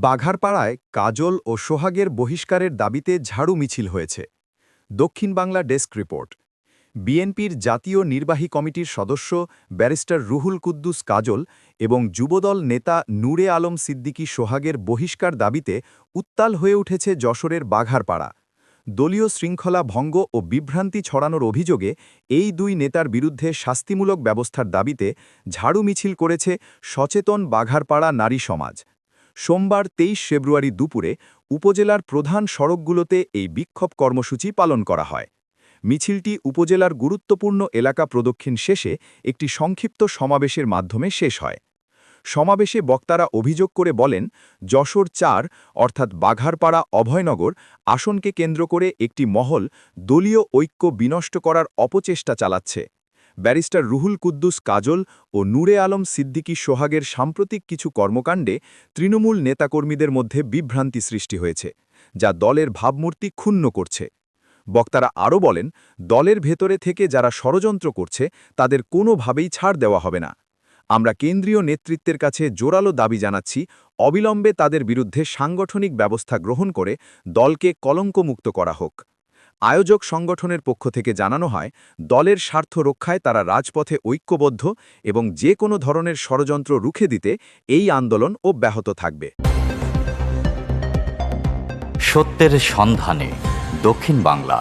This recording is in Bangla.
বাঘারপাড়ায় কাজল ও সোহাগের বহিষ্কারের দাবিতে ঝাড়ু মিছিল হয়েছে। দক্ষিণ বাংলা ডেস্ক রিপোর্ট। বিএনপির জাতীয় নির্বাহী কমিটির সদস্য ব্যারিস্টার রুহুল কুদ্দুস কাজল এবং যুবদল নেতা নূরে আলম সিদ্দিকী সোহাগের বহিষ্কার দাবিতে উত্তাল হয়ে উঠেছে যশোরের বাঘারপাড়া। দলীয় শৃঙ্খলা ভঙ্গ ও বিভ্রান্তি ছড়ানোর অভিযোগে এই দুই নেতার বিরুদ্ধে শাস্তিমূলক ব্যবস্থার দাবিতে ঝাড়ু মিছিল করেছে সচেতন বাঘারপাড়া নারী সমাজ। সোমবার ২৩ ফেব্রুয়ারি দুপুরে উপজেলার প্রধান সড়কগুলোতে এই বিক্ষোভ কর্মসূচি পালন করা হয়। মিছিলটি উপজেলার গুরুত্বপূর্ণ এলাকা প্রদক্ষিণ শেষে একটি সংক্ষিপ্ত সমাবেশের মাধ্যমে শেষ হয়। সমাবেশে বক্তারা অভিযোগ করে বলেন, যশোর ৪ অর্থাৎ বাঘারপাড়া অভয়নগর আসনকে কেন্দ্র করে একটি মহল দলীয় ঐক্য বিনষ্ট করার অপচেষ্টা চালাচ্ছে। ব্যারিস্টার রুহুল কুদ্দুস কাজল ও নূরে আলম সিদ্দিকী সোহাগের সাম্প্রতিক কিছু কর্মকাণ্ডে তৃণমূল নেতাকর্মীদের মধ্যে বিভ্রান্তি সৃষ্টি হয়েছে, যা দলের ভাবমূর্তি ক্ষুণ্ণ করছে। বক্তারা আরও বলেন, দলের ভেতরে থেকে যারা ষড়যন্ত্র করছে তাদের কোনোভাবেই ছাড় দেওয়া হবে না। আমরা কেন্দ্রীয় নেতৃত্বের কাছে জোরালো দাবি জানাচ্ছি, অবিলম্বে তাদের বিরুদ্ধে সাংগঠনিক ব্যবস্থা গ্রহণ করে দলকে কলঙ্কমুক্ত করা হোক। আয়োজক সংগঠনের পক্ষ থেকে জানানো হয়, দলের স্বার্থ রক্ষায় তারা রাজপথে ঐক্যবদ্ধ এবং যে কোনো ধরনের ষড়যন্ত্র রুখে দিতে এই আন্দোলন অব্যাহত থাকবে। সত্যের সন্ধানে দক্ষিণ বাংলা।